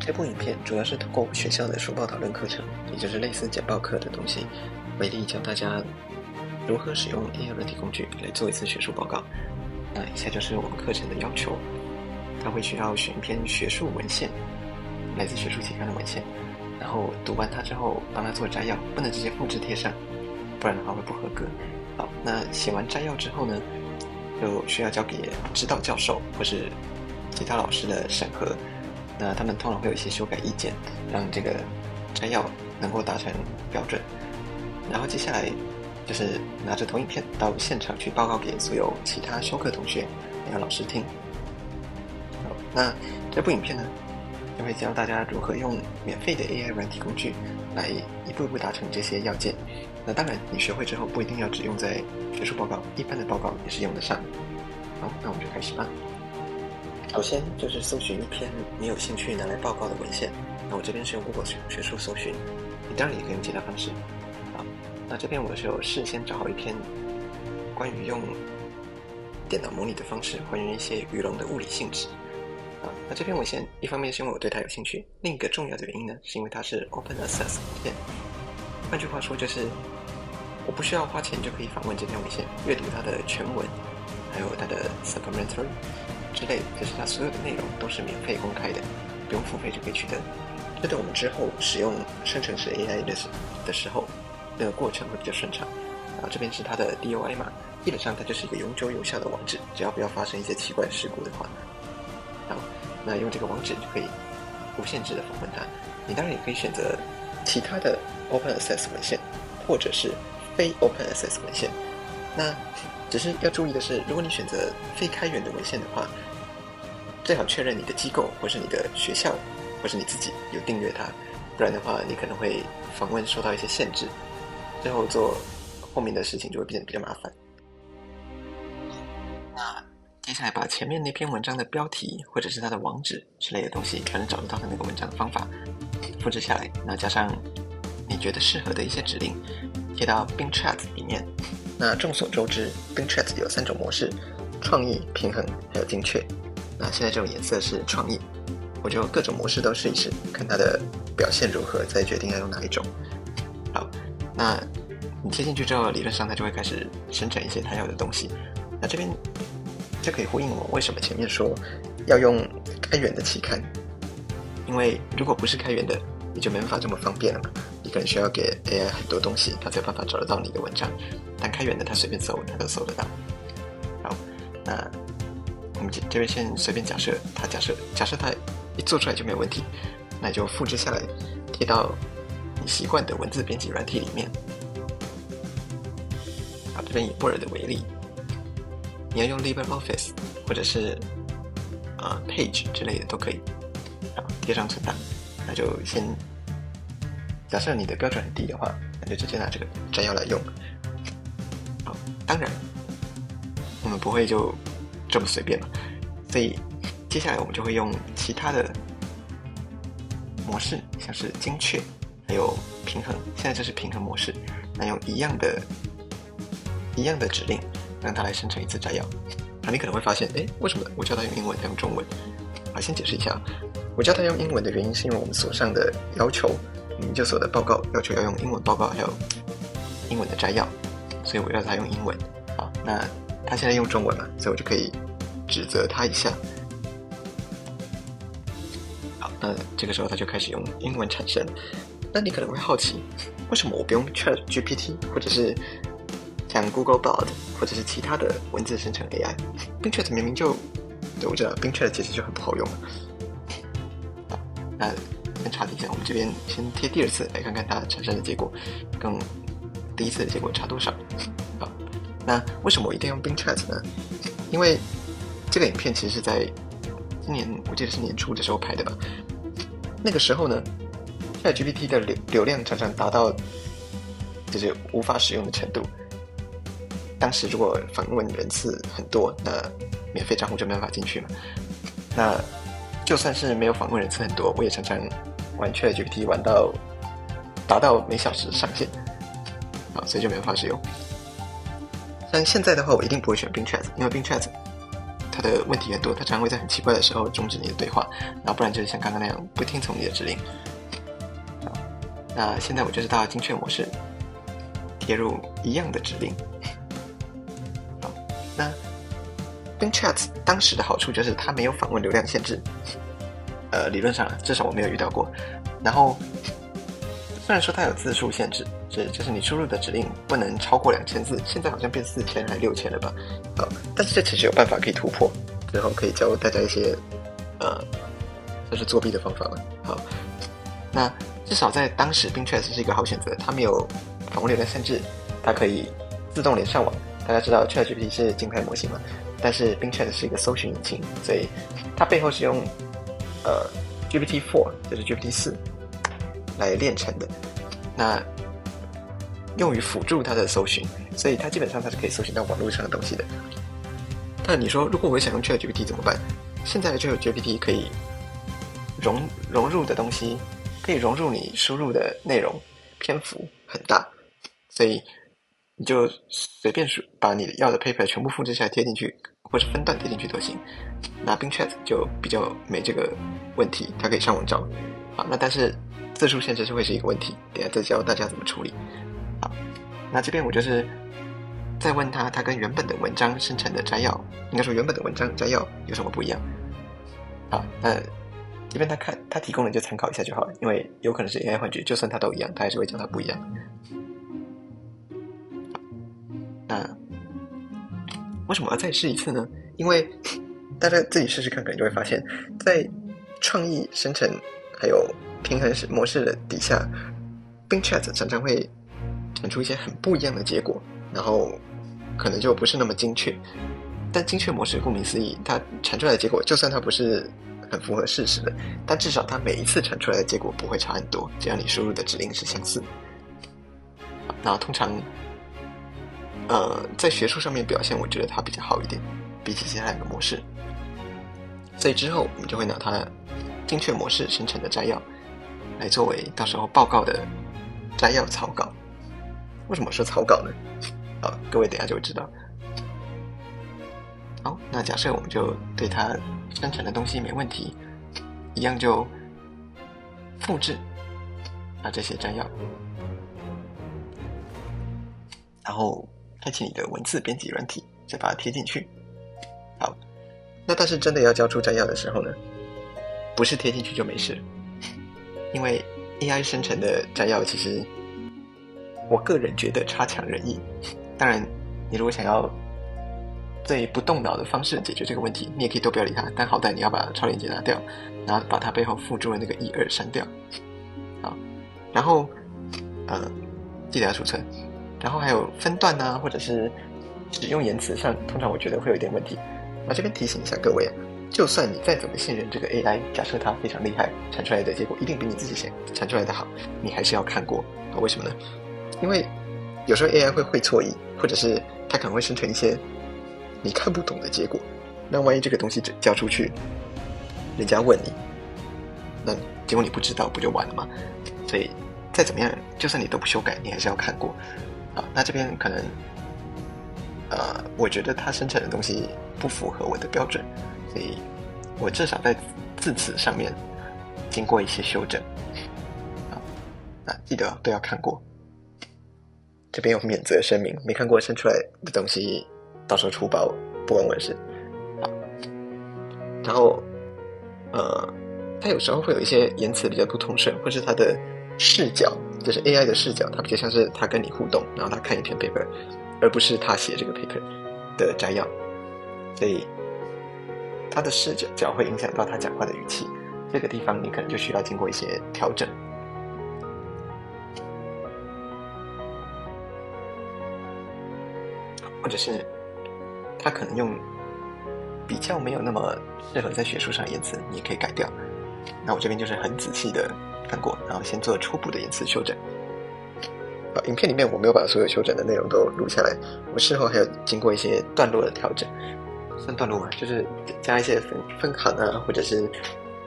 这部影片主要是通过学校的书报讨论课程，也就是类似简报课的东西，为例教大家如何使用 AI 软体工具来做一次学术报告。那以下就是我们课程的要求，他会需要选一篇学术文献，来自学术期刊的文献，然后读完它之后帮他做摘要，不能直接复制贴上，不然的话会不合格。好，那写完摘要之后呢，就需要交给指导教授或是其他老师的审核。那他们通常会有一些修改意见，让这个摘要能够达成标准。然后接下来就是拿着投影片到现场去报告给所有其他修课同学还有老师听。好，那这部影片呢，就会教大家如何用免费的 AI 软体工具来一步一步达成这些要件。那当然你学会之后不一定要只用在学术报告，一般的报告也是用得上。好，那我们就开始吧。首先就是搜寻一篇你有兴趣拿来报告的文献，那我这边是用 Google 学术搜寻，你当然也可以用其他方式。好，那这边我是有事先找好一篇关于用电脑模拟的方式还原一些鱼龙的物理性质。那这篇文献一方面是因为我对它有兴趣，另一个重要的原因呢，是因为它是 Open Access 文献。换句话说就是我不需要花钱就可以访问这篇文献，阅读它的全文，还有它的 supplementary之类的，就是它所有的内容都是免费公开的，不用付费就可以取得。这对我们之后使用生成式 AI 的时候，那个过程会比较顺畅。这边是它的 DOI 码，基本上它就是一个永久有效的网址，只要不要发生一些奇怪的事故的话。好，那用这个网址就可以无限制的访问它。你当然也可以选择其他的 Open Access 文献，或者是非 Open Access 文献。那只是要注意的是，如果你选择非开源的文献的话，最好确认你的机构或是你的学校或是你自己有订阅它，不然的话你可能会访问受到一些限制，最后做后面的事情就会变得比较麻烦。那接下来把前面那篇文章的标题或者是它的网址之类的东西，反正找得到的那个文章的方法复制下来，那加上你觉得适合的一些指令贴到 Bing Chat 里面。那众所周知 Bing Chat 有3种模式：创意、平衡还有精确。那现在这种颜色是创意，我就各种模式都试一试，看它的表现如何，再决定要用哪一种。好，那你贴进去之后，理论上它就会开始生成一些它要的东西。那这边就可以呼应我为什么前面说要用开源的期刊，因为如果不是开源的，你就没办法这么方便了嘛。你可能需要给 AI 很多东西，它才有办法找得到你的文章。但开源的，它随便搜，它都搜得到。好，那我们这边先随便假设它一做出来就没有问题，那你就复制下来，贴到你习惯的文字编辑软体里面。好，这边以 Word 为例，你要用 LibreOffice 或者是Page 之类的都可以。好，贴上存档，那就先假设你的标准很低的话，那就直接拿这个摘要来用。好，当然我们不会就这么随便嘛，所以接下来我们就会用其他的模式，像是精确还有平衡。现在这是平衡模式，那用一样的指令让它来生成一次摘要。你可能会发现，为什么我叫它用英文，它用中文？好，先解释一下，我叫它用英文的原因是因为我们所上的要求，研究所的报告要求要用英文报告，还有英文的摘要，所以我要它用英文。好，那它现在用中文嘛，所以我就可以指责它一下。好，那这个时候它就开始用英文产生。那你可能会好奇，为什么我不用 ChatGPT 或者是像 Google Bard 或者是其他的文字生成 AI？ Bing Chat 明明就，对，我知道 Bing Chat 其实就很不好用。好，那先查一下，我们这边先贴第2次来看看它产生的结果跟第1次的结果差多少。好，那为什么我一定要用 Bing Chat 呢？因为这个影片其实是在今年，我记得是年初的时候拍的吧。那个时候呢 ChatGPT 的流量常常达到就是无法使用的程度。当时如果访问人次很多，那免费账户就没办法进去嘛。那就算是没有访问人次很多，我也常常玩 ChatGPT 玩到达到每小时上限，好，所以就没办法使用。像现在的话，我一定不会选 Bing Chat，因为 Bing Chat 它的问题很多，它常常会在很奇怪的时候终止你的对话，然后不然就是像刚刚那样不听从你的指令。好，那现在我就是到精确模式，贴入一样的指令。好，那 Bing Chat 当时的好处就是它没有访问流量限制，理论上至少我没有遇到过。然后虽然说它有字数限制，就是你输入的指令不能超过2000字，现在好像变4000还6000了吧？但是这其实有办法可以突破，之后可以教大家一些就是作弊的方法嘛。好，那至少在当时 Bing Chat 是一个好选择，它没有访问流量限制，它可以自动连上网。大家知道 ChatGPT 是静态模型嘛，但是 Bing Chat 是一个搜寻引擎，所以它背后是用GPT-4，就是 GPT-4来练成的。那用于辅助它的搜寻，所以它基本上它是可以搜寻到网络上的东西的。但你说如果我想用 ChatGPT 怎么办？现在的 ChatGPT 可以融入的东西，可以融入你输入的内容，篇幅很大，所以你就随便把你要的 paper 全部复制下来贴进去，或是分段贴进去都行。那 Bing Chat 就比较没这个问题，它可以上网找。好，那但是字数限制是会是一个问题，等一下再教大家怎么处理。好，那这边我就是再问它跟原本的文章生成的摘要，应该说原本的文章摘要有什么不一样。好，那这边它提供的就参考一下就好了，因为有可能是 AI 幻觉，就算它都一样，它还是会讲它不一样。那为什么要再试一次呢？因为大家自己试试看，可能就会发现，在创意生成还有平衡模式的底下 Bing Chat 常常会产出一些很不一样的结果，然后可能就不是那么精确。但精确模式顾名思义，它产出来的结果就算它不是很符合事实的，但至少它每一次产出来的结果不会差很多，只要你输入的指令是相似。然后通常在学术上面表现我觉得它比较好一点，比起其他两个模式。所以之后我们就会拿它精确模式生成的摘要来作为到时候报告的摘要草稿。为什么说草稿呢？各位等一下就会知道。好，那假设我们就对它生成的东西没问题，一样就复制这些摘要，然后开启你的文字编辑软体，再把它贴进去。好，那但是真的要交出摘要的时候呢，不是贴进去就没事，因为 AI 生成的摘要其实我个人觉得差强人意。当然你如果想要最不动脑的方式解决这个问题，你也可以都不要理它，但好歹你要把超链接拿掉，然后把它背后附注的那个1、2删掉。好，然后记得要储存，然后还有分段啊，或者是使用言辞上，通常我觉得会有一点问题。这边提醒一下各位，就算你再怎么信任这个 AI， 假设它非常厉害，产出来的结果一定比你自己产出来的好，你还是要看过。为什么呢？因为有时候 AI 会错意，或者是它可能会生成一些你看不懂的结果，那万一这个东西交出去，人家问你，那结果你不知道，不就完了吗？所以再怎么样，就算你都不修改，你还是要看过。那这边可能我觉得它生成的东西不符合我的标准，所以我至少在字词上面经过一些修正。那记得都要看过。这边有免责声明，没看过生出来的东西到时候出包不关我的事。好，然后它有时候会有一些言辞比较不通顺，或是它的视角，就是 AI 的视角，它比较像是它跟你互动，然后它看一篇 paper， 而不是他写这个 paper 的摘要，所以它的视角会影响到他讲话的语气，这个地方你可能就需要经过一些调整。或者是他可能用比较没有那么适合在学术上的言辞，你也可以改掉。那我这边就是很仔细的看过，然后先做初步的言辞修整。影片里面我没有把所有修整的内容都录下来，我事后还有经过一些段落的调整，算段落嘛，就是加一些分行啊，或者是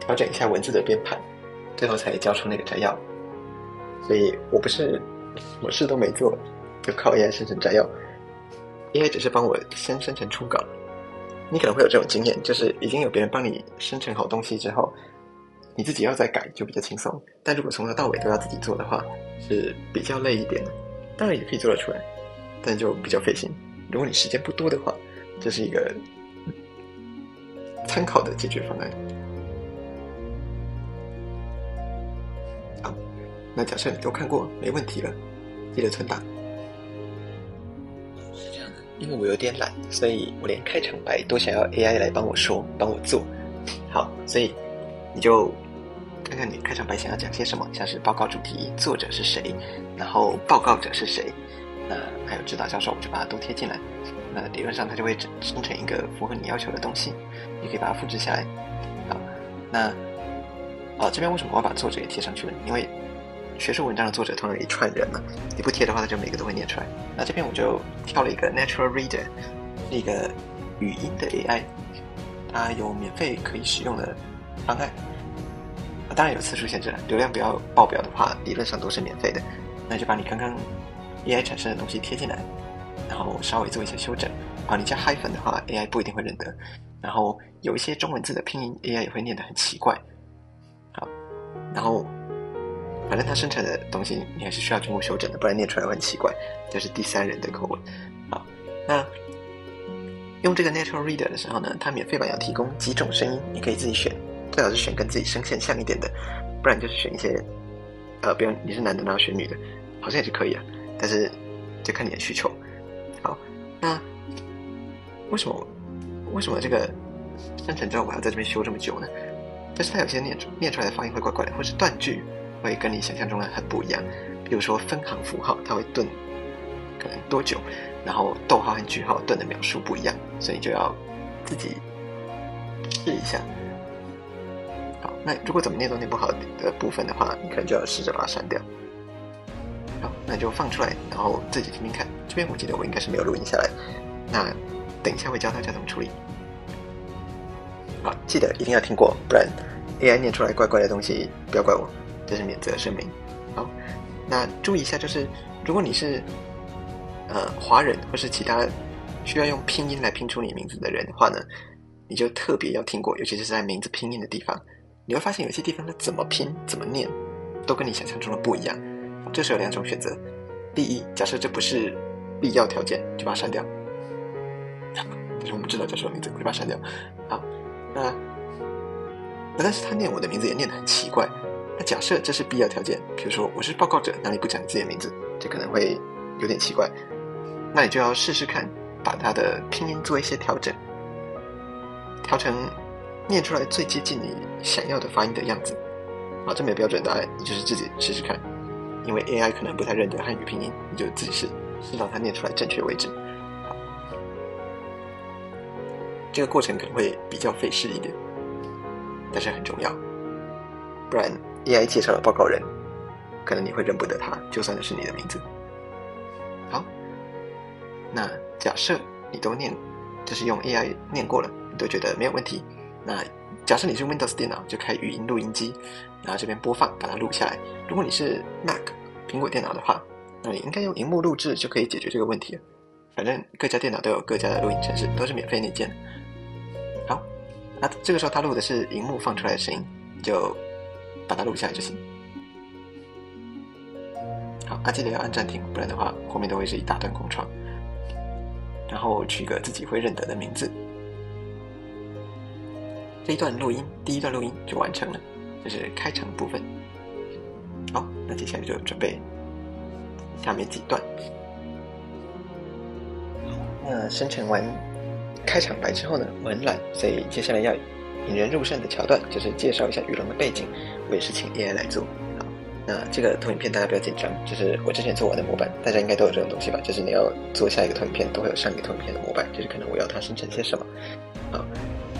调整一下文字的编排，最后才交出那个摘要。所以我不是什么事都没做，就靠 AI 生成摘要。AI 只是帮我先生成初稿，你可能会有这种经验，就是已经有别人帮你生成好东西之后，你自己要再改就比较轻松。但如果从头到尾都要自己做的话，是比较累一点的。当然也可以做得出来，但就比较费心。如果你时间不多的话，这是一个参考的解决方案。好，那假设你都看过，没问题了，记得存档。是这样的，因为我有点懒，所以我连开场白都想要 AI 来帮我说、帮我做。好，所以你就看看你开场白想要讲些什么，像是报告主题、作者是谁，然后报告者是谁，那还有指导教授，我就把它都贴进来。那理论上它就会生成一个符合你要求的东西，你可以把它复制下来。好，那这边为什么我要把作者也贴上去呢？因为学术文章的作者通常有一串人嘛，你不贴的话，它就每个都会念出来。那这边我就挑了一个 Natural Reader， 是一个语音的 AI， 它有免费可以使用的方案。当然有次数限制了，流量不要爆表的话，理论上都是免费的。那就把你刚刚 AI 产生的东西贴进来，然后稍微做一些修整。你加 hyphen 的话 AI 不一定会认得，然后有一些中文字的拼音 AI 也会念得很奇怪。好，然后反正它生成的东西你还是需要经过修整的，不然念出来会很奇怪，就是第三人的口吻。好，那用这个 Natural Reader 的时候呢，它免费版要提供几种声音，你可以自己选，最好是选跟自己声线像一点的，不然就是选一些比如你是男的然后选女的，好像也是可以啊，但是就看你的需求。好，那为什么这个生成之后我要在这边修这么久呢？就是它有些念出来的发音会怪怪的，或是断句会跟你想象中的很不一样。比如说分行符号它会顿可能多久，然后逗号和句号顿的描述不一样，所以你就要自己试一下。好，那如果怎么念都念不好的部分的话，你可能就要试着把它删掉。好，那你就放出来，然后自己听听看。这边我记得我应该是没有录音下来，那等一下会教大家怎么处理。好，记得一定要听过，不然 AI 念出来怪怪的东西不要怪我，这是免责声明。好，那注意一下，就是如果你是华人或是其他需要用拼音来拼出你名字的人的话呢，你就特别要听过，尤其是在名字拼音的地方，你会发现有些地方它怎么拼怎么念都跟你想象中的不一样。这时有两种选择，第一，假设这不是必要条件，就把它删掉。但是我们知道教授的名字，就把它删掉。好，但是他念我的名字也念得很奇怪。那假设这是必要条件，比如说我是报告者，哪里不讲你自己的名字，这可能会有点奇怪。那你就要试试看，把它的拼音做一些调整，调成念出来最接近你想要的发音的样子。好，这没有标准答案，你就是自己试试看。因为 AI 可能不太认得汉语拼音，你就自己试到它念出来正确为止。好，这个过程可能会比较费事一点，但是很重要，不然 AI 介绍的报告人，可能你会认不得他，就算是你的名字。好，那假设你都就是用 AI 念过了，你都觉得没有问题，那假设你是 Windows 电脑，就开语音录音机，然后这边播放，把它录下来。如果你是 Mac 苹果电脑的话，那你应该用萤幕录制就可以解决这个问题了。反正各家电脑都有各家的录音程式，都是免费内建的。好，那这个时候它录的是萤幕放出来的声音，你就把它录下来就行。好，记得要按暂停，不然的话后面都会是一大段空窗。然后取个自己会认得的名字。这一段录音，第一段录音就完成了，这是开场部分。好，那接下来就准备下面几段。那生成完开场白之后呢，我很懒，所以接下来要引人入胜的桥段，就是介绍一下语龙的背景，我也是请 AI 来做。好，那这个投影片大家不要紧张，就是我之前做完的模板，大家应该都有这种东西吧，就是你要做下一个投影片都会有上一个投影片的模板，就是可能我要它生成些什么。好，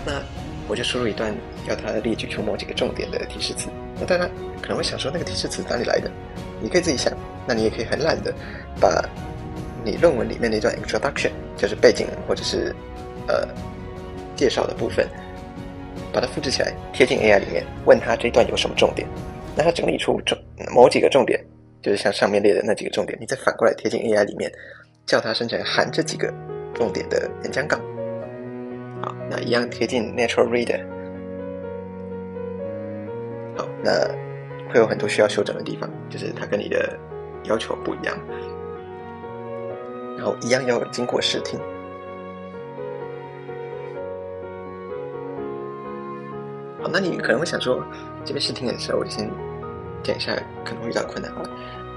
那我就输入一段要它列举出某几个重点的提示词。那大家可能会想说那个提示词哪里来的，你可以自己想，那你也可以很懒的把你论文里面那段 introduction， 就是背景或者是介绍的部分，把它复制起来贴进 AI 里面，问它这段有什么重点，那它整理出某几个重点，就是像上面列的那几个重点，你再反过来贴进 AI 里面，叫它生成含这几个重点的演讲稿。好，一样贴近 Natural Reader。好，那会有很多需要修整的地方，就是它跟你的要求不一样，然后一样要经过试听。好，那你可能会想说，这边试听的时候，我就先讲一下可能会遇到困难好了。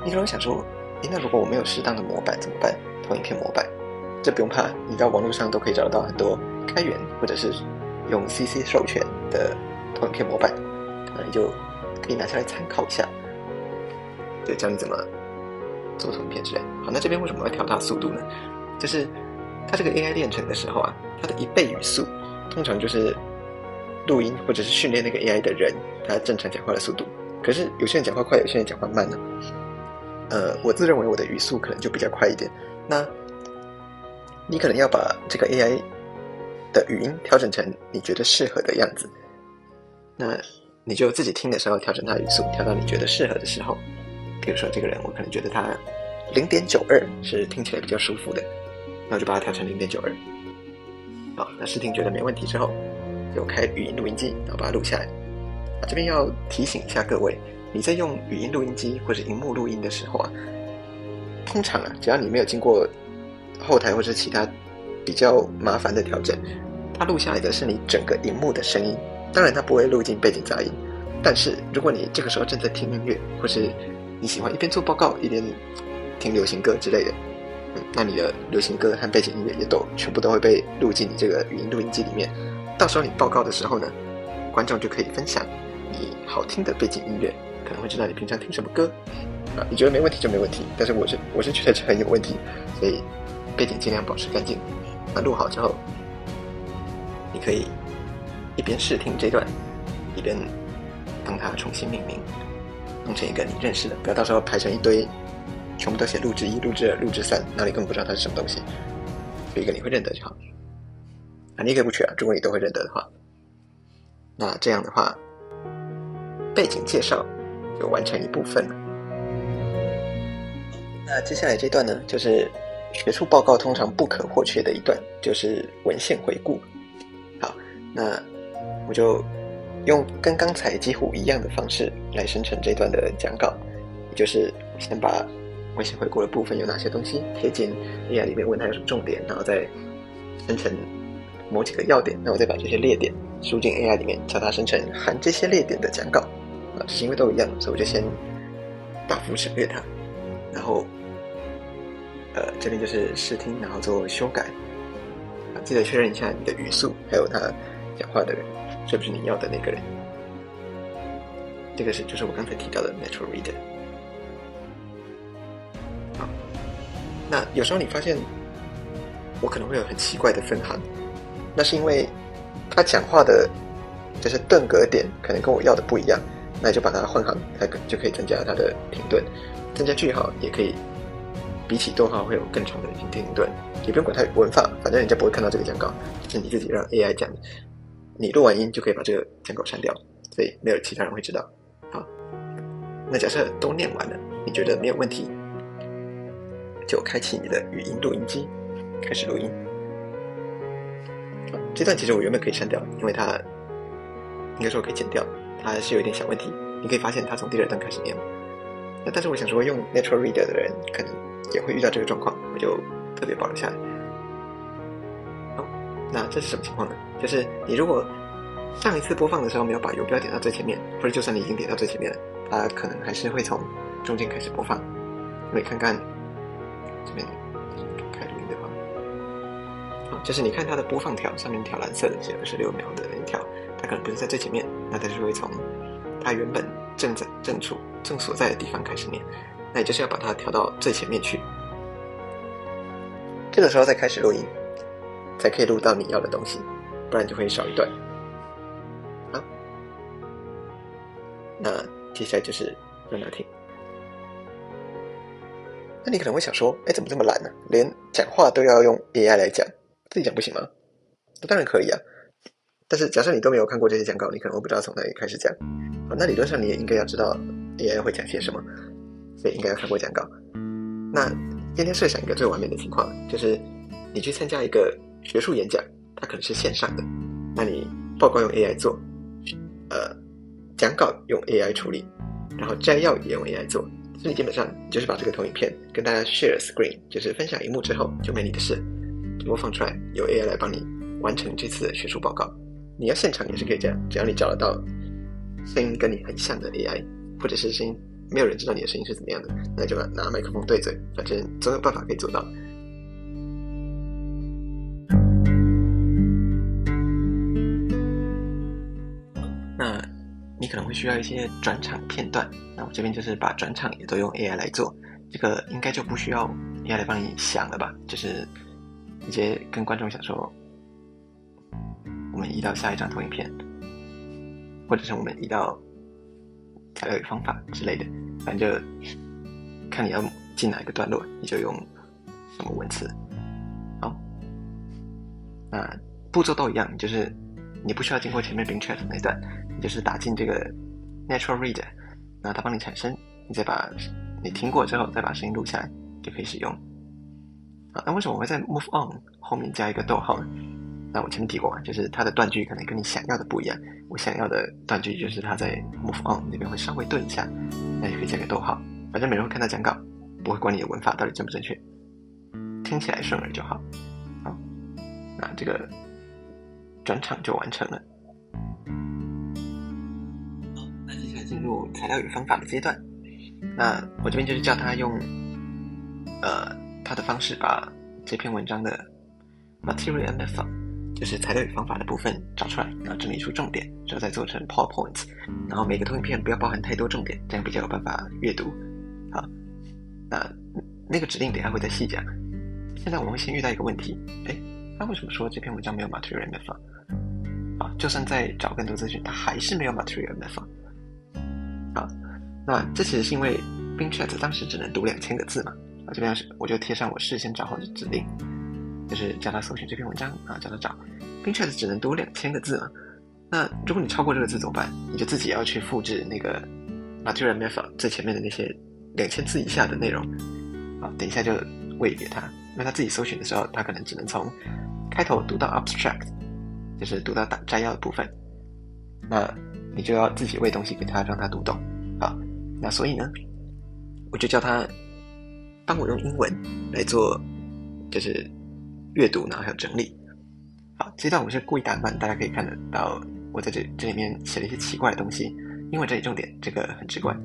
你可能会想说，那如果我没有适当的模板怎么办？投影片模板，这不用怕，你到网络上都可以找得到很多开源或者是用 CC 授权的投影片模板，那你就可以拿下来参考一下，就教你怎么做投影片之类。好，那这边为什么要调大速度呢？就是它这个 AI 练成的时候啊，它的1倍语速通常就是录音或者是训练那个 AI 的人他正常讲话的速度。可是有些人讲话快，有些人讲话慢呢。我自认为我的语速可能就比较快一点。那你可能要把这个 AI 的语音调整成你觉得适合的样子。那你就自己听的时候调整它的语速，调到你觉得适合的时候。比如说这个人，我可能觉得他 0.92 是听起来比较舒服的，那我就把它调成 0.92。好，那试听觉得没问题之后，就开语音录音机，然后把它录下来。这边要提醒一下各位，你在用语音录音机或者荧幕录音的时候啊，通常啊，只要你没有经过后台或者其他比较麻烦的调整，它录下来的是你整个荧幕的声音。当然它不会录进背景杂音，但是如果你这个时候正在听音乐，或是你喜欢一边做报告一边听流行歌之类的，那你的流行歌和背景音乐也全部都会被录进你这个语音录音机里面。到时候你报告的时候呢，观众就可以分享你好听的背景音乐，可能会知道你平常听什么歌啊。你觉得没问题就没问题，但是我是觉得这很有问题，所以背景尽量保持干净。那录好之后，你可以一边试听这段，一边帮它重新命名，弄成一个你认识的，不要到时候排成一堆，全部都写录制1、录制2、录制3，那你根本不知道它是什么东西，有一个你会认得就好。你也可以不取啊，如果你都会认得的话。那这样的话，背景介绍就完成一部分了。那接下来这段呢，就是学术报告通常不可或缺的一段，就是文献回顾。好，那我就用跟刚才几乎一样的方式来生成这段的讲稿，也就是先把文献回顾的部分有哪些东西贴进 AI 里面，问它有什么重点，然后再生成某几个要点，那我再把这些列点输进 AI 里面，叫它生成含这些列点的讲稿啊。这是因为都一样，所以我就先大幅省略它，然后这边就是试听，然后做修改啊，记得确认一下你的语速，还有他讲话的人是不是你要的那个人。这个就是我刚才提到的 Natural Reader。好，那有时候你发现我可能会有很奇怪的分行，那是因为他讲话的就是顿格点可能跟我要的不一样，那你就把它换行，它就可以增加它的停顿，增加句号也可以比起逗号会有更长的停顿，也不用管它文法，反正人家不会看到这个讲稿，是你自己让 AI 讲的。你录完音就可以把这个讲稿删掉，所以没有其他人会知道。好，那假设都念完了，你觉得没有问题，就开启你的语音录音机，开始录音。这段其实我原本可以删掉，因为它应该说可以剪掉，它是有一点小问题。你可以发现它从第2段开始念，那但是我想说用 Natural Reader 的人可能也会遇到这个状况，我就特别保留下来。好，那这是什么情况呢？就是你如果上一次播放的时候没有把游标点到最前面，或者就算你已经点到最前面了，它可能还是会从中间开始播放。你看看这边开录音的话，好，就是你看它的播放条上面条蓝色的写26秒的那一条，它可能不是在最前面，那它就会从它原本正所在的地方开始念，那你就是要把它调到最前面去，这个时候再开始录音，才可以录到你要的东西，不然就会少一段。好，那接下来就是让它听。那你可能会想说，怎么这么懒呢？连讲话都要用 AI 来讲，自己讲不行吗？当然可以啊，但是假设你都没有看过这些讲稿，你可能会不知道从哪里开始讲。好，那理论上你也应该要知道 AI 会讲些什么，所以应该要看过讲稿。那今天设想一个最完美的情况，就是你去参加一个学术演讲，它可能是线上的，那你报告用 AI 做，讲稿用 AI 处理，然后摘要也用 AI 做，所以基本上你就是把这个投影片跟大家 share screen， 就是分享荧幕之后就没你的事，就播放出来，由 AI 来帮你完成这次的学术报告。你要现场也是可以这样，只要你找得到声音跟你很像的 AI， 或者是声音没有人知道你的声音是怎么样的，那就拿麦克风对嘴，反正总有办法可以做到。那你可能会需要一些转场片段，那我这边就是把转场也都用 AI 来做，这个应该就不需要 AI 来帮你想了吧，就是直接跟观众想说我们移到下一张投影片，或者是我们移到材料与方法之类的，反正就看你要进哪一个段落，你就用什么文词。好，那步骤都一样，就是你不需要经过前面 Bing Chat 那段，你就是打进这个 Natural Reader， 那它帮你产生，你再把你听过之后再把声音录下来就可以使用。好，那为什么我会在 Move On 后面加一个逗号呢？那我前面提过嘛，就是它的断句可能跟你想要的不一样，我想要的断句就是它在 Move On 那边会稍微顿一下，那也可以加个逗号，反正没人会看到讲稿，不会管你的文法到底正不正确，听起来顺耳就好。好，那这个转场就完成了。好，那接下来进入材料与方法的阶段。那我这边就是叫他用他的方式把这篇文章的 material and method， 就是材料与方法的部分找出来，然后整理出重点，之后再做成 PowerPoint， 然后每个投影片不要包含太多重点，这样比较有办法阅读。好，那个指令等一下会再细讲。现在我们会先遇到一个问题，他为什么说这篇文章没有 material and method？ 好，就算再找更多资讯，它还是没有 material and method。好，那这其实是因为 Bing Chat 当时只能读2000个字嘛，这边我就贴上我事先找好的指令，就是叫他搜寻这篇文章啊，叫他找。Bing Chat 只能读2000个字嘛，那如果你超过这个字怎么办？你就自己要去复制那个 material and method 最前面的那些2000字以下的内容。好，等一下就喂给他，因为他自己搜寻的时候，他可能只能从开头读到 abstract， 就是读到摘要的部分，那你就要自己喂东西给他，让他读懂。好，那所以呢，我就叫他帮我用英文来做，就是阅读，然后还有整理。好，这段我是故意打慢，大家可以看得到我在这里面写了一些奇怪的东西，因为这里重点，这个很直观。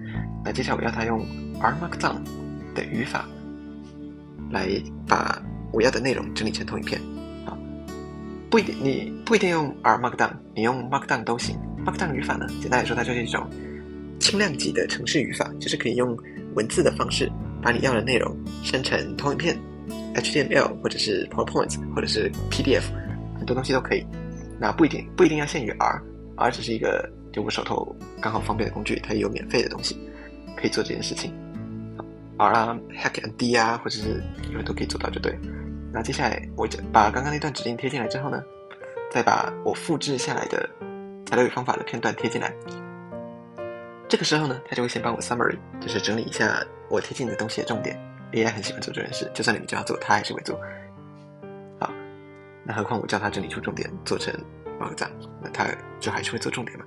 那接下来我要他用 R Markdown 的语法来把我要的内容整理成投影片。好，你不一定用 R Markdown， 你用 Markdown 都行。Markdown 语法呢，简单来说它就是一种轻量级的程式语法，就是可以用文字的方式把你要的内容生成投影片 HTML 或者是 PowerPoint 或者是 PDF， 很多东西都可以。那不一定要限于 R 只是一个就我手头刚好方便的工具，它也有免费的东西可以做这件事情。R 啊 HackMD 啊，或者是有很多可以做到就对了。那接下来我把刚刚那段指令贴进来之后呢，再把我复制下来的材料与方法的片段贴进来。这个时候呢，他就会先帮我 summary， 就是整理一下我贴进的东西的重点。AI 很喜欢做这件事，就算你们叫他做，他还是会做。好，那何况我叫他整理出重点，做成 Markdown， 那他就还是会做重点嘛。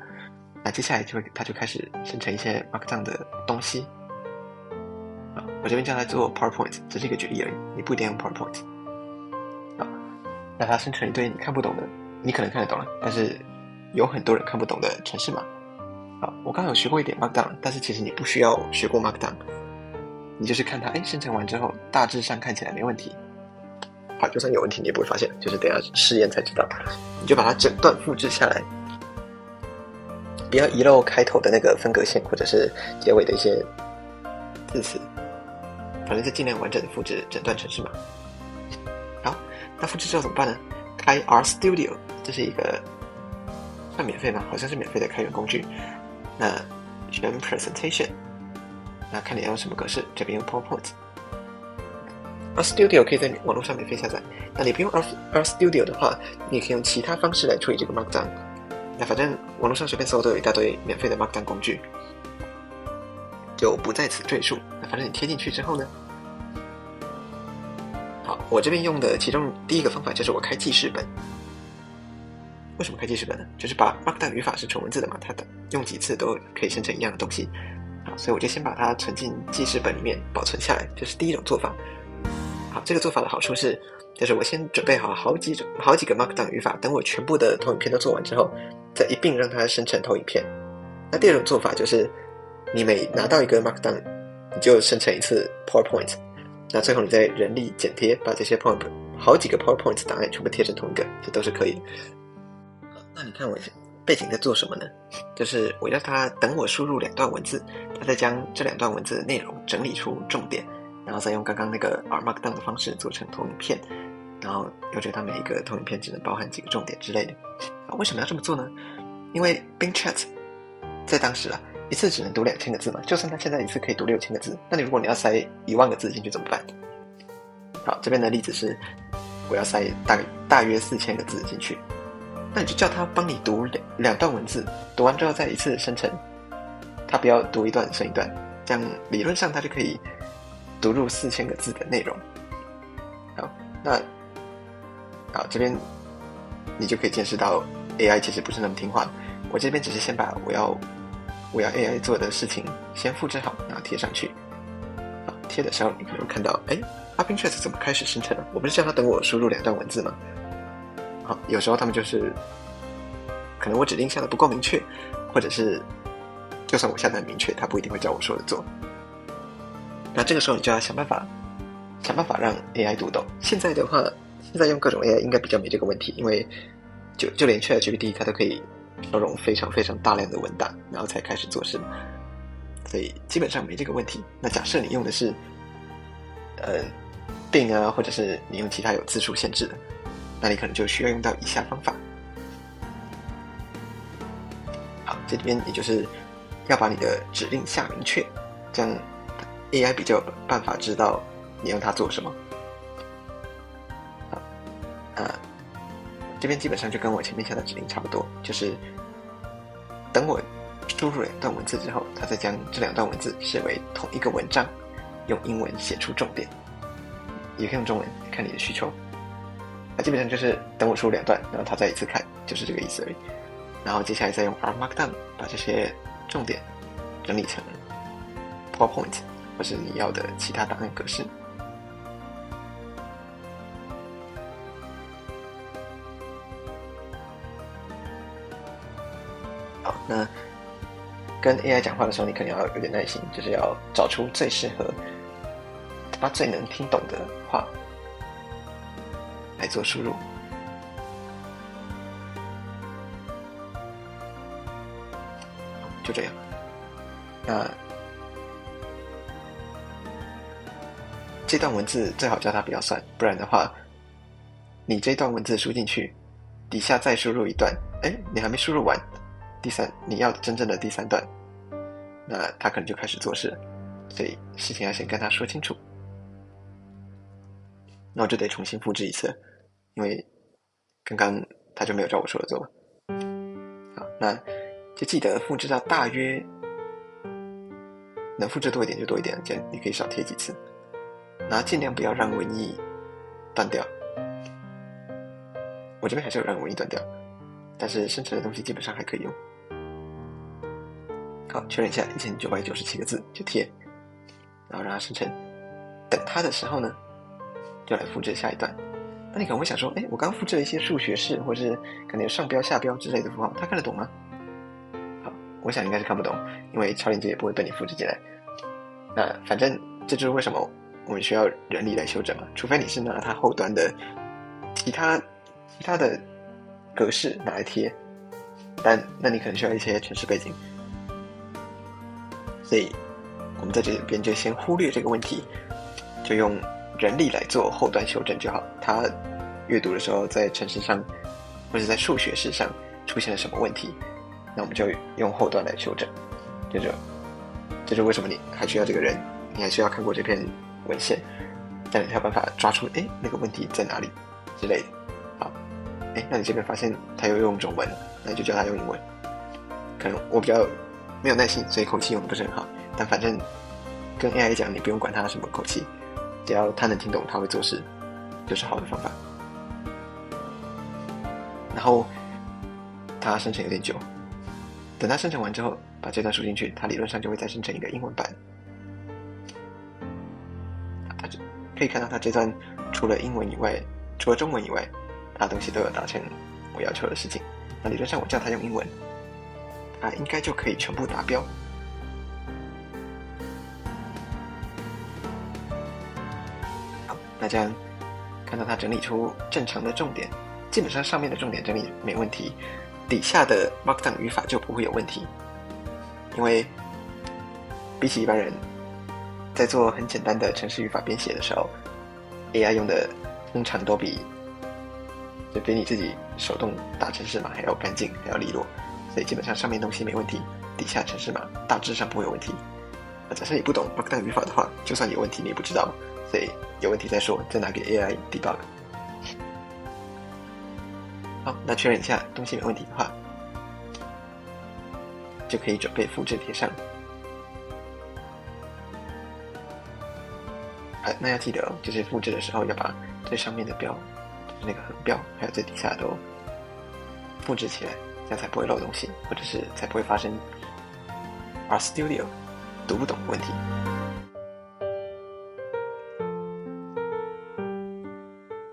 那接下来他就开始生成一些 Markdown 的东西。好，我这边叫他做 PowerPoint， 这是一个举例而已，你不一定用 PowerPoint。好，那他生成一堆你看不懂的，你可能看得懂了，但是有很多人看不懂的程式码。好，我刚刚有学过一点 Markdown， 但是其实你不需要学过 Markdown， 你就是看它，生成完之后大致上看起来没问题。好，就算有问题你也不会发现，就是等一下试验才知道。你就把它整段复制下来，不要遗漏开头的那个分隔线或者是结尾的一些字词，反正就尽量完整的复制整段程式码。好，那复制之后怎么办呢？开 RStudio， 这是一个算免费吗？好像是免费的开源工具。那选 Presentation， 那看你要用什么格式，这边用 PowerPoint。RStudio 可以在网络上免费下载。那你不用 RStudio 的话，你也可以用其他方式来处理这个 Markdown。那反正网络上随便搜都有一大堆免费的 Markdown 工具，就不在此赘述。那反正你贴进去之后呢，好，我这边用的其中第一个方法就是我开记事本。为什么开记事本呢？就是把 Markdown 语法是纯文字的嘛，它用几次都可以生成一样的东西。好，所以我就先把它存进记事本里面保存下来，这是第一种做法。好，这个做法的好处是，就是我先准备好好几个 Markdown 语法，等我全部的投影片都做完之后，再一并让它生成投影片。那第二种做法就是，你每拿到一个 Markdown， 你就生成一次 PowerPoint， 那最后你再人力剪贴，把这些好几个 PowerPoint 档案全部贴成同一个，这都是可以的。那你看我背景在做什么呢？就是我要它等我输入2段文字，它再将这2段文字的内容整理出重点，然后再用刚刚那个 Markdown 的方式做成投影片，然后要求它每一个投影片只能包含几个重点之类的。为什么要这么做呢？因为 Bing Chat 在当时一次只能读2000个字嘛，就算它现在一次可以读6000个字，那如果你要塞1万个字进去怎么办？好，这边的例子是我要塞大约4000个字进去，那你就叫他帮你读2段文字，读完之后再一次生成，他不要读一段生一段，这样理论上他就可以读入4000个字的内容。好，这边你就可以见识到 AI 其实不是那么听话的。我这边只是先把我要 AI 做的事情先复制好，然后贴上去。好，贴的时候你可能会看到Bing Chat 怎么开始生成了？我不是叫他等我输入2段文字吗？好，有时候他们就是可能我指令下的不够明确，或者是就算我下的很明确，他不一定会照我说的做。那这个时候你就要想办法让 AI 读懂。现在用各种 AI 应该比较没这个问题，因为就连 ChatGPT 它都可以收容非常非常大量的文档，然后才开始做事，所以基本上没这个问题。那假设你用的是Bing 或者是你用其他有字数限制的，那你可能就需要用到以下方法。好，这边也就是要把你的指令下明确，这样 AI 比较有办法知道你让它做什么。好，这边基本上就跟我前面下的指令差不多，就是等我输入2段文字之后，它再将这2段文字视为同一个文章，用英文写出重点，也可以用中文，看你的需求。基本上就是等我输入2段，然后它再一次看，就是这个意思而已。然后接下来再用 Markdown 把这些重点整理成 PowerPoint 或是你要的其他档案格式。好，那跟 AI 讲话的时候，你肯定要有点耐心，就是要找出最适合他最能听懂的话来做输入。就这样。那这段文字最好叫它不要算，不然的话，你这段文字输进去，底下再输入一段，你还没输入完，你要真正的第3段，那他可能就开始做事了。所以事情要先跟他说清楚。那我就得重新复制一次，因为刚刚他就没有照我说的做。好，那就记得复制到大约能复制多一点就多一点，这样你可以少贴几次，然后尽量不要让文意断掉。我这边还是有让文意断掉，但是生成的东西基本上还可以用。好，确认一下1997个字就贴，然后让它生成。等它的时候呢，就来复制下一段。那你可能会想说，我刚复制了一些数学式或是可能有上标下标之类的符号，它看得懂吗？好，我想应该是看不懂，因为超链接也不会被你复制进来。那反正这就是为什么我们需要人力来修正嘛，除非你是拿它后端的其他的格式拿来贴，但那你可能需要一些程式背景，所以我们在这边就先忽略这个问题，就用人力来做后端修正就好。它阅读的时候在程式上或者在数学式上出现了什么问题，那我们就用后端来修正。这就是为什么你还需要这个人，你还需要看过这篇文献，但你才有办法抓出那个问题在哪里之类的。好，那你这边发现他又用中文，那就叫他用英文。可能我比较没有耐心，所以口气用的不是很好，但反正跟 AI 讲，你不用管他什么口气，只要他能听懂，他会做事，就是好的方法。然后它生成有点久。等它生成完之后，把这段输进去，它理论上就会再生成一个英文版。它就可以看到它这段除了英文以外，除了中文以外，它的东西都有达成我要求的事情。那理论上我叫它用英文，它应该就可以全部达标。好，那这样看到它整理出正常的重点，基本上上面的重点整理没问题，底下的 Markdown 语法就不会有问题。因为比起一般人在做很简单的程式语法编写的时候， AI 用的通常都比你自己手动打程式码还要干净，还要利落，所以基本上上面东西没问题，底下程式码大致上不会有问题。假设你不懂 Markdown 语法的话，就算有问题你也不知道，所以有问题再说，再拿给 AI debug。 好，那确认一下东西没问题的话，就可以准备复制贴上。那要记得哦，就是复制的时候要把最上面的标，就是那个横标，还有最底下都复制起来，这样才不会漏东西，或者是才不会发生 RStudio 读不懂的问题。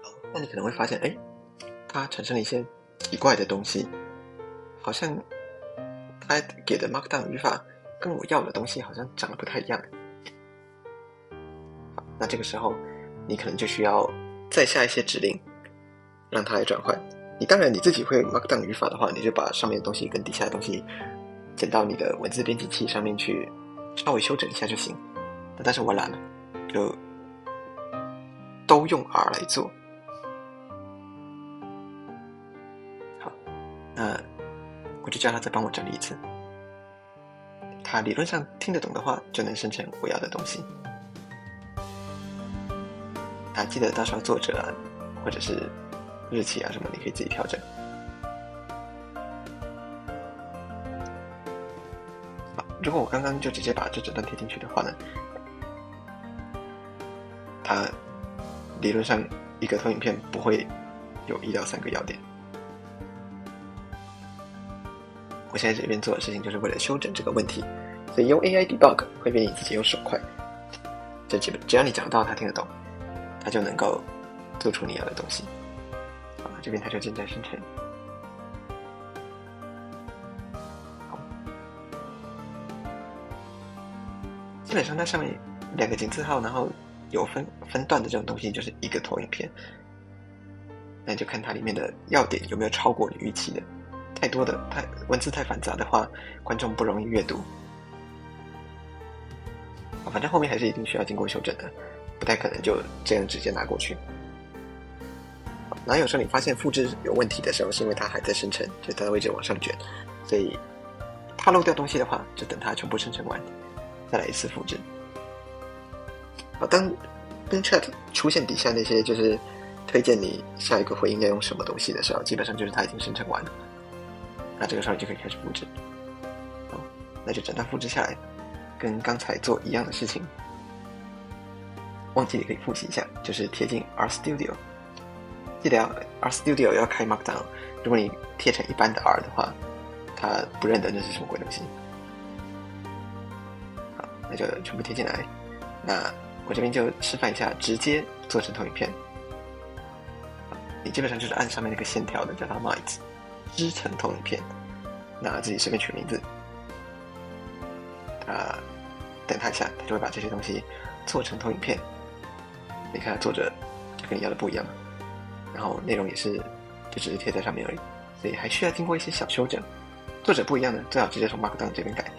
好，那你可能会发现，它产生了一些奇怪的东西，好像它给的 Markdown 语法跟我要的东西好像长得不太一样。好，那这个时候你可能就需要再下一些指令让它来转换。当然你自己会 Markdown 语法的话，你就把上面的东西跟底下的东西剪到你的文字编辑器上面去稍微修整一下就行。但是我懒了，就都用 R 来做。好，那我就叫他再帮我整理一次。他理论上听得懂的话，就能生成我要的东西。记得到时候作者啊，或者是日期啊什么，你可以自己调整。好，如果我刚刚就直接把这整段贴进去的话呢，它理论上一个投影片不会有1到3个要点。我现在这边做的事情就是为了修整这个问题，所以用 AI debug 会比你自己用手快。这只要你讲到他听得懂，他就能够做出你要的东西。好，这边它就正在生成。好，基本上它上面2个井字号，然后有分段的这种东西，就是一个投影片。那你就看它里面的要点有没有超过你预期的。太多的文字太繁杂的话，观众不容易阅读。反正后面还是一定需要经过修整的，不太可能就这样直接拿过去。然后有时候你发现复制有问题的时候，是因为它还在生成，就它会一直往上卷，所以怕漏掉东西的话，就等它全部生成完，再来一次复制。好，当 Bing Chat 出现底下那些就是推荐你下一个回应要用什么东西的时候，基本上就是它已经生成完了。那这个时候你就可以开始复制。好，那就整段复制下来，跟刚才做一样的事情。忘记你可以复习一下，就是贴进 RStudio。记得RStudio 要开 Markdown， 如果你贴成一般的 R 的话，它不认得那是什么鬼东西。好，那就全部贴进来。那我这边就示范一下，直接做成投影片。你基本上就是按上面那个线条的，叫它 Mites。织成投影片，那自己随便取名字，等它一下，它就会把这些东西做成投影片。你看作者就跟你要的不一样，然后内容也是就只是贴在上面而已，所以还需要经过一些小修整。作者不一样的，最好直接从 Markdown 这边改，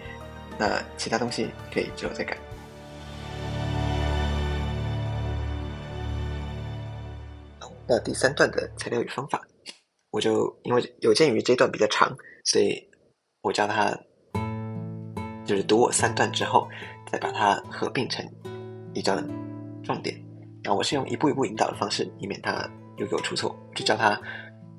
那其他东西可以之后再改。好，那第3段的材料与方法。我就因为有鉴于这段比较长，所以我叫他就是读我3段之后，再把它合并成一段重点。然后我是用一步一步引导的方式，以免他又给我出错。就叫他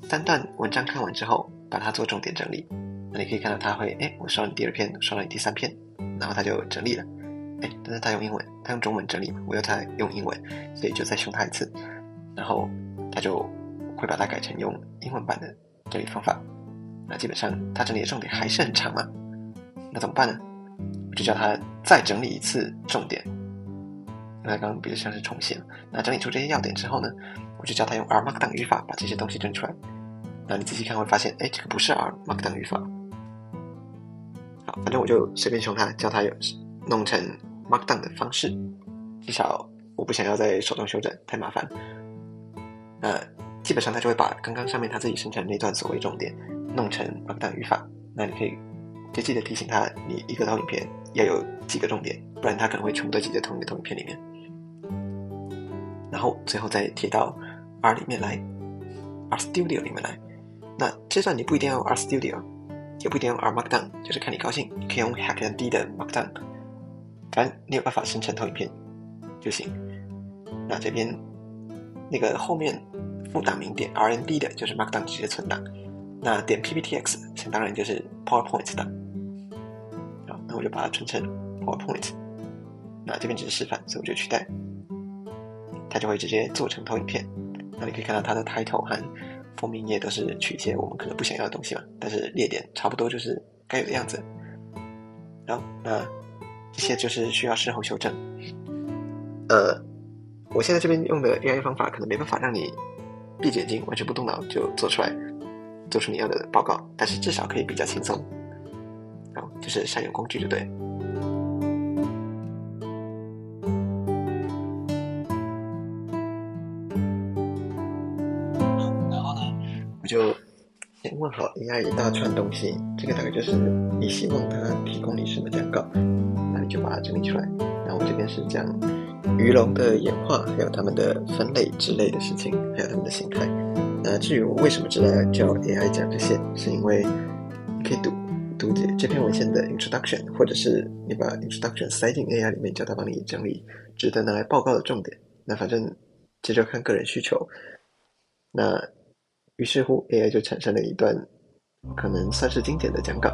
3段文章看完之后，把它做重点整理。那你可以看到他会，我刷了你第2篇，刷了你第3篇，然后他就整理了。但是他用英文，他用中文整理，我要他用英文，所以就再凶他一次，然后他就会把它改成用英文版的整理方法。那基本上它整理的重点还是很长嘛，那怎么办呢？我就叫它再整理一次重点。那刚刚比较像是重写，那整理出这些要点之后呢，我就叫它用 R Markdown 语法把这些东西整理出来。那你仔细看会发现，这个不是 R Markdown 语法。好，反正我就随便凶它，叫它弄成 Markdown 的方式，至少我不想要再手动修正，太麻烦。那基本上它就会把刚刚上面它自己生成的那段所谓重点弄成 Markdown 语法。那你可以就记得提醒它，你一个投影片要有几个重点，不然它可能会全部都记在同一个投影片里面。然后最后再贴到 R 里面来 ，R Studio 里面来。那这段你不一定要用 R Studio， 也不一定要用 R Markdown， 就是看你高兴，你可以用 HackMD 的 Markdown， 反正你有办法生成投影片就行。那这边那个后面副档名点 RND 的就是 Markdown 直接存档，那点 PPTX 想当然就是 PowerPoint 档。好，那我就把它存成 PowerPoint。那这边只是示范，所以我就取代，它就会直接做成投影片。那你可以看到它的 title 和封面页都是取一些我们可能不想要的东西嘛，但是列点差不多就是该有的样子。好，那这些就是需要事后修正。我现在这边用的 AI 方法可能没办法让你闭着眼睛完全不动脑就做出来，做出你要的报告，但是至少可以比较轻松。好，就是善用工具就对。然后呢，我就先问好 AI 一大串东西，这个大概就是你希望它提供你什么讲稿，那你就把它整理出来。然后我这边是讲鱼龙的演化，还有它们的分类之类的事情，还有它们的形态。那至于我为什么知道要叫 AI 讲这些，是因为你可以读这篇文献的 introduction， 或者是你把 introduction 塞进 AI 里面，叫它帮你整理值得拿来报告的重点。那反正这就看个人需求。那于是乎 AI 就产生了一段可能算是经典的讲稿。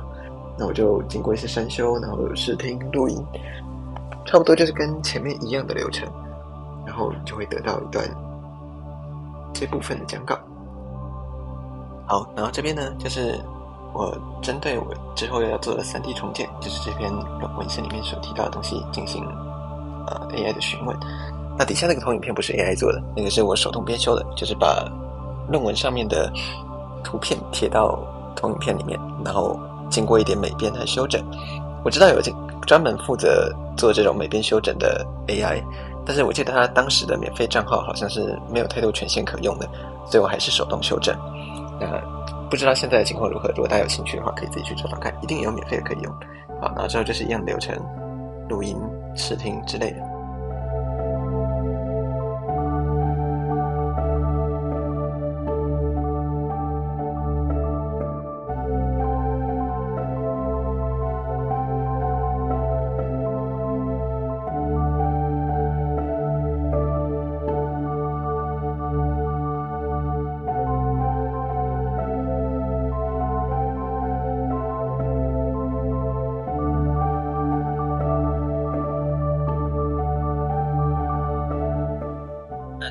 那我就经过一些删修，然后试听录音，差不多就是跟前面一样的流程，然后就会得到一段这部分的讲稿。好，然后这边呢，就是我针对我之后要做的 3D 重建，就是这篇文献里面所提到的东西进行AI 的询问。那底下那个投影片不是 AI 做的，那个是我手动编修的，就是把论文上面的图片贴到投影片里面，然后经过一点美编和修整。我知道有专门负责做这种美编修整的 AI， 但是我记得他当时的免费账号好像是没有太多权限可用的，所以我还是手动修正。那不知道现在的情况如何，如果大家有兴趣的话，可以自己去找找看，一定也有免费的可以用。好，然后之后就是一样的流程，录音、试听之类的。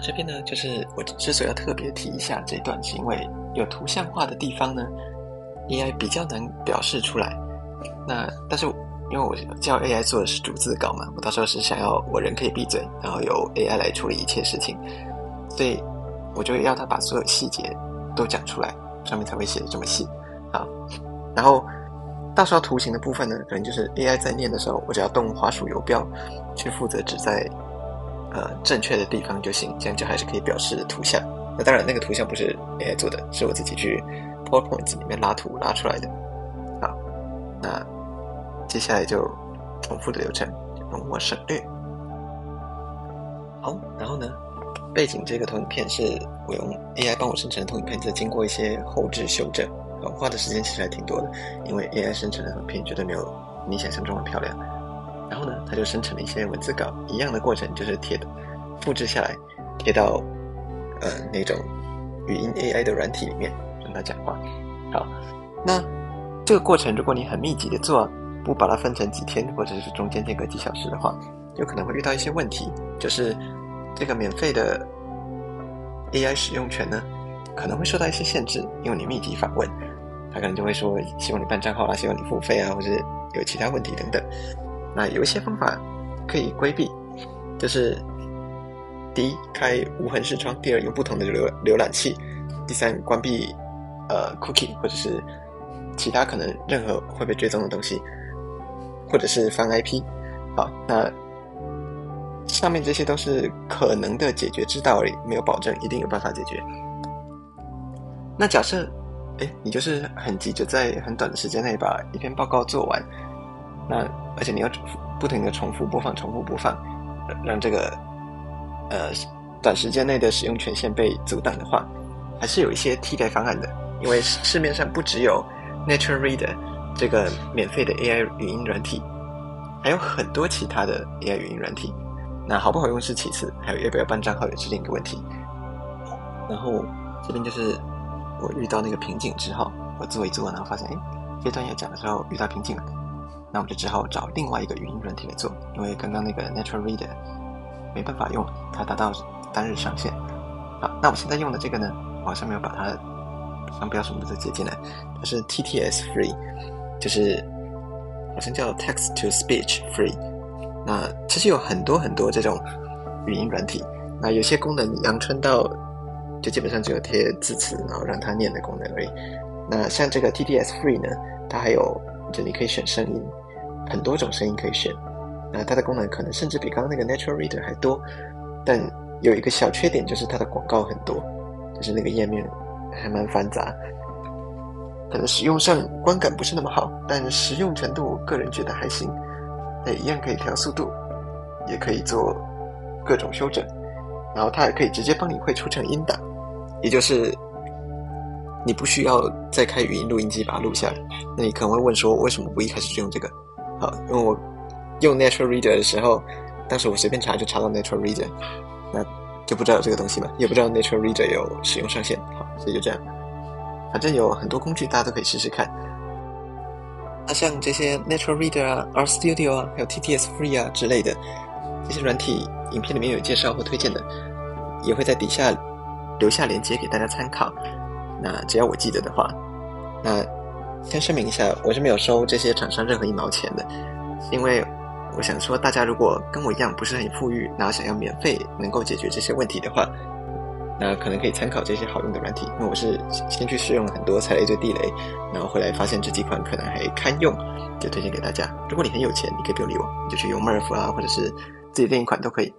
这边呢，就是我之所以要特别提一下这一段，是因为有图像化的地方呢 ，AI 比较难表示出来。但是因为我叫 AI 做的是逐字稿嘛，我到时候是想要我人可以闭嘴，然后由 AI 来处理一切事情，所以我就要它把所有细节都讲出来，上面才会写的这么细。好，然后到时候图形的部分呢，可能就是 AI 在念的时候，我只要动滑鼠游标去负责指在正确的地方就行，这样就还是可以表示图像。那当然那个图像不是 AI 做的，是我自己去 PowerPoint 里面拉图拉出来的。好，那接下来就重复的流程容我省略。好，然后呢，背景这个投影片是我用 AI 帮我生成的投影片，这经过一些后置修正，花的时间其实还挺多的，因为 AI 生成的投影片绝对没有你想象中的漂亮。然后呢，它就生成了一些文字稿，一样的过程就是复制下来，贴到那种语音 AI 的软体里面，让它讲话。好，那这个过程如果你很密集的做，不把它分成几天，或者是中间间隔几小时的话，有可能会遇到一些问题，就是这个免费的 AI 使用权呢，可能会受到一些限制，因为你密集访问。他可能就会说希望你办账号啦，希望你付费啊，或者有其他问题等等。那有一些方法可以规避，就是第一，开无痕视窗；第二，用不同的浏览器；第三，关闭cookie 或者是其他可能任何会被追踪的东西，或者是翻 IP。好，那上面这些都是可能的解决之道而已，没有保证一定有办法解决。那假设你就是很急着在很短的时间内把一篇报告做完，那而且你要不停的重复播放，让这个短时间内的使用权限被阻挡的话，还是有一些替代方案的。因为市面上不只有 Natural Reader 这个免费的 AI 语音软体，还有很多其他的 AI 语音软体。那好不好用是其次，还有要不要办账号也是另一个问题。然后这边就是我遇到那个瓶颈之后，我做一做，然后发现这段要讲的时候遇到瓶颈了，那我就只好找另外一个语音软体来做，因为刚刚那个 Natural Reader 没办法用，它达到单日上限。好，那我现在用的这个呢，我好像没有把它商标什么的再接进来，它是 TTS Free， 就是好像叫 Text to Speech Free。那其实有很多很多这种语音软体，那有些功能阳春到就基本上只有贴字词然后让它念的功能而已。那像这个 TTS Free 呢，它还有就你可以选声音，很多种声音可以选。那它的功能可能甚至比刚刚那个 Natural Reader 还多，但有一个小缺点就是它的广告很多，就是那个页面还蛮繁杂，可能使用上观感不是那么好，但实用程度我个人觉得还行。一样可以调速度，也可以做各种修整，然后它也可以直接帮你汇出成音档，也就是你不需要再开语音录音机把它录下来。那你可能会问说为什么不一开始就用这个？好，因为我用 Natural Reader 的时候，当时我随便查就查到 Natural Reader， 那就不知道有这个东西嘛，也不知道 Natural Reader 有使用上限。好，所以就这样，反正有很多工具大家都可以试试看。那像这些 Natural Reader 啊、RStudio 啊，还有 TTS Free 啊之类的这些软体，影片里面有介绍或推荐的，也会在底下留下连结给大家参考。那只要我记得的话，那先声明一下，我是没有收这些厂商任何一毛钱的，因为我想说，大家如果跟我一样不是很富裕，然后想要免费能够解决这些问题的话，那可能可以参考这些好用的软体，因为我是先去试用了很多，踩了一堆地雷，然后回来发现这几款可能还堪用，就推荐给大家。如果你很有钱，你可以不用理我，你就去用 Murph 啊，或者是自己另一款都可以。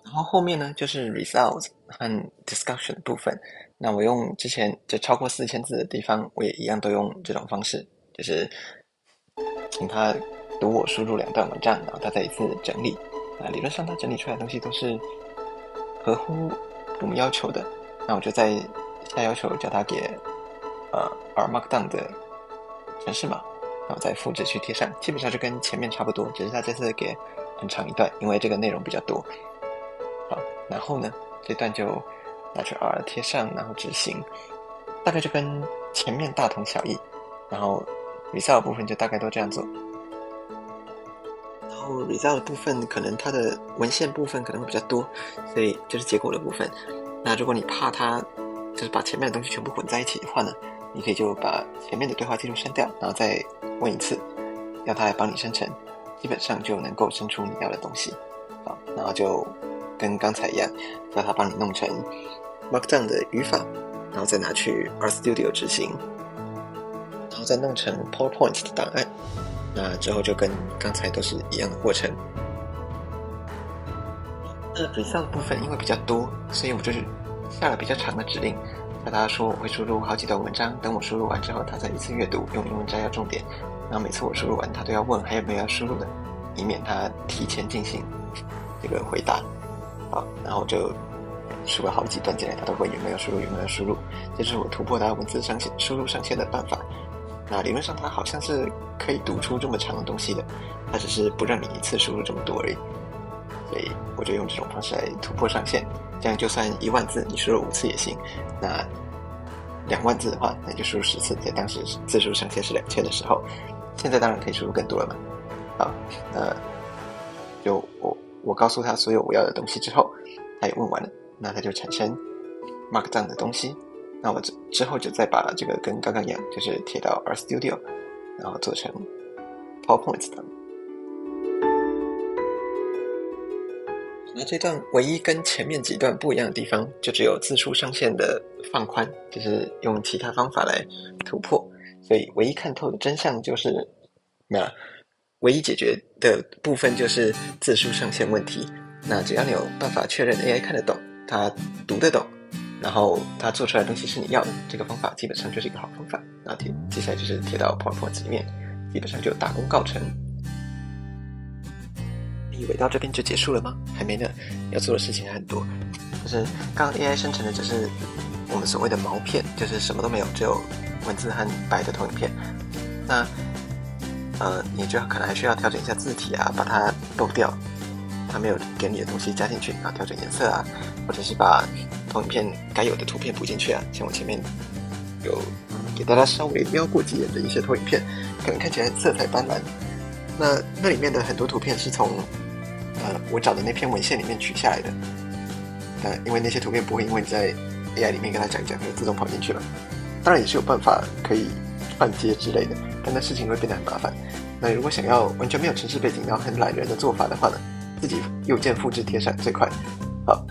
然后后面呢，就是 results 和 discussion 的部分。那我用之前就超过4000字的地方，我也一样都用这种方式，就是请他读我输入2段文章，然后他再一次整理。理论上他整理出来的东西都是合乎我们要求的，那我就再下要求叫他给R Markdown 的程式码，然后再复制去贴上，基本上就跟前面差不多，只是他这次给很长一段，因为这个内容比较多。好，然后呢，这段就拿去 R 贴上，然后执行，大概就跟前面大同小异。然后 result 部分就大概都这样做。然后 result 的部分可能它的文献部分可能会比较多，所以就是结果的部分。那如果你怕它就是把前面的东西全部混在一起的话呢，你可以就把前面的对话记录删掉，然后再问一次，要它来帮你生成，基本上就能够生出你要的东西。好，然后就跟刚才一样，叫它帮你弄成 Markdown 的语法，然后再拿去 RStudio 执行，然后再弄成 PowerPoint 的档案。那之后就跟刚才都是一样的过程。那 result 部分因为比较多，所以我就是下了比较长的指令，跟大家说我会输入好几段文章，等我输入完之后，他再一次阅读，用英文摘要重点，然后每次我输入完，他都要问还有没有要输入的，以免他提前进行这个回答。好，然后就输了好几段进来，他都问有没有输入，有没有输入，这就是我突破他文字上限输入上限的办法。那理论上它好像是可以读出这么长的东西的，它只是不让你一次输入这么多而已，所以我就用这种方式来突破上限。这样就算1万字你输入5次也行，那2万字的话那就输入10次，在当时字数上限是2000的时候，现在当然可以输入更多了嘛。好，就我告诉他所有我要的东西之后，他也问完了，那他就产生 Markdown 的东西，那我之后就再把这个跟刚刚一样，就是贴到 RStudio， 然后做成 PowerPoint 的。那这段唯一跟前面几段不一样的地方，就只有字数上限的放宽，就是用其他方法来突破。所以唯一看透的真相就是，唯一解决的部分就是字数上限问题。那只要你有办法确认 AI 看得懂，它读得懂，然后它做出来的东西是你要的，这个方法基本上就是一个好方法。然后接下来就是贴到 PowerPoint 里面，基本上就大功告成。你以为到这边就结束了吗？还没呢，要做的事情还很多。就是刚刚 AI 生成的只是我们所谓的毛片，就是什么都没有，只有文字和白的投影片。那你就可能还需要调整一下字体啊，把它漏掉，它没有给你的东西加进去，然后调整颜色啊，或者是把投影片该有的图片补进去啊。像我前面有给大家稍微瞄过几眼的一些投影片，可能看起来色彩斑斓。那里面的很多图片是从我找的那篇文献里面取下来的。因为那些图片不会因为你在 AI 里面跟它讲一讲，它就自动跑进去了。当然也是有办法可以串接之类的，但那事情会变得很麻烦。那如果想要完全没有程式背景，然后很懒人的做法的话呢，自己右键复制贴上最快。好，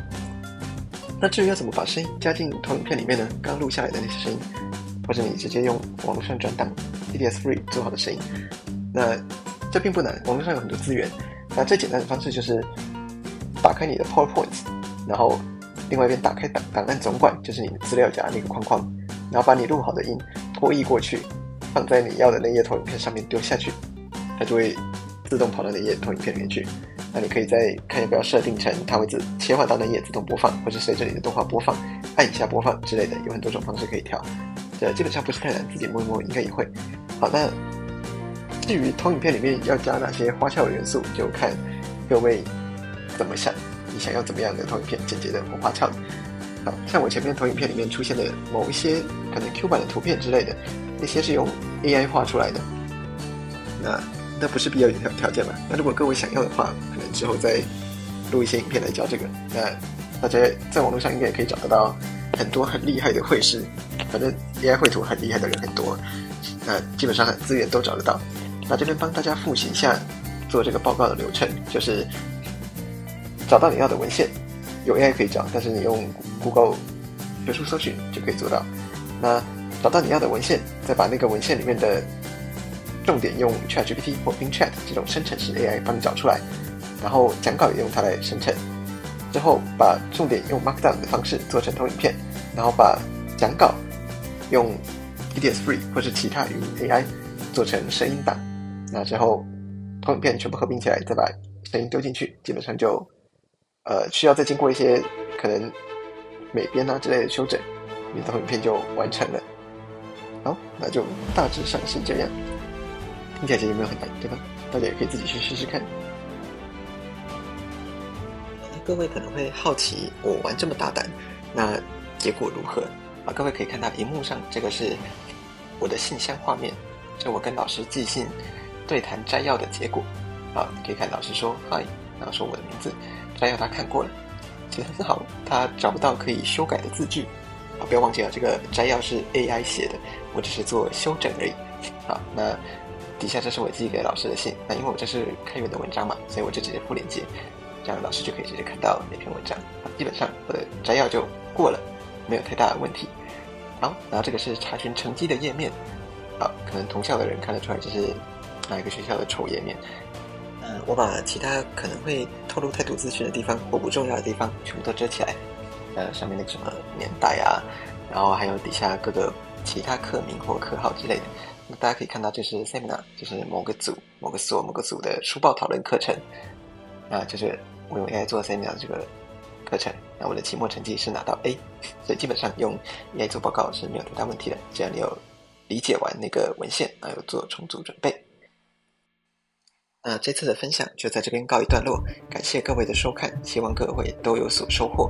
那至于要怎么把声音加进投影片里面呢？刚刚录下来的那些声音，或者你直接用网络上转档 TDS-Free 做好的声音，那这并不难，网络上有很多资源。那最简单的方式就是打开你的 PowerPoint， 然后另外一边打开档案总管，就是你的资料夹那个框框，然后把你录好的音拖译过去，放在你要的那页投影片上面丢下去，它就会自动跑到那页投影片里面去。那你可以再看要不要设定成它会切换到那页自动播放，或者随着你的动画播放按一下播放之类的，有很多种方式可以调。这基本上不是太难，自己摸一摸应该也会。好，那至于投影片里面要加哪些花俏的元素，就看各位怎么想，你想要怎么样的投影片，简洁的或花俏的。好，像我前面投影片里面出现的某一些可能 Q 版的图片之类的，那些是用 AI 画出来的，那不是必要有条件嘛？那如果各位想要的话，可能之后再录一些影片来教这个。那大家在网络上应该也可以找得到很多很厉害的绘师，反正 AI 绘图很厉害的人很多，那基本上资源都找得到。那这边帮大家复习一下做这个报告的流程，就是找到你要的文献，有 AI 可以找，但是你用 Google 学术搜寻就可以做到。那找到你要的文献，再把那个文献里面的重点用 ChatGPT 或 Bing Chat 这种生成式 AI 帮你找出来，然后讲稿也用它来生成，之后把重点用 Markdown 的方式做成投影片，然后把讲稿用 TDS-Free 或是其他语音 AI 做成声音档，那之后投影片全部合并起来，再把声音丢进去，基本上就需要再经过一些可能美编啊之类的修整，你的投影片就完成了。好，那就大致上是这样。听起来其实没有很难，对吧？大家也可以自己去试试看。各位可能会好奇，我玩这么大胆，那结果如何？各位可以看到荧幕上这个是我的信箱画面，就我跟老师寄信对谈摘要的结果。你可以看老师说嗨，然后说我的名字，摘要他看过了，其实很好，他找不到可以修改的字句。不要忘记了，这个摘要是 AI 写的，我只是做修整而已。好，那底下这是我寄给老师的信，那因为我这是开源的文章嘛，所以我就直接附链接，这样老师就可以直接看到那篇文章。基本上我的摘要就过了，没有太大的问题。好，然后这个是查询成绩的页面。可能同校的人看得出来这是哪一个学校的丑页面。我把其他可能会透露太多资讯的地方或不重要的地方全部都遮起来。上面那个什么年代啊，然后还有底下各个其他课名或课号之类的。那大家可以看到这是 seminar， 就是某个组某个组的书报讨论课程。就是我用 AI 做 seminar 这个课程，那我的期末成绩是拿到 A， 所以基本上用 AI 做报告是没有太大问题的，只要你有理解完那个文献，有做充足准备。那这次的分享就在这边告一段落，感谢各位的收看，希望各位都有所收获。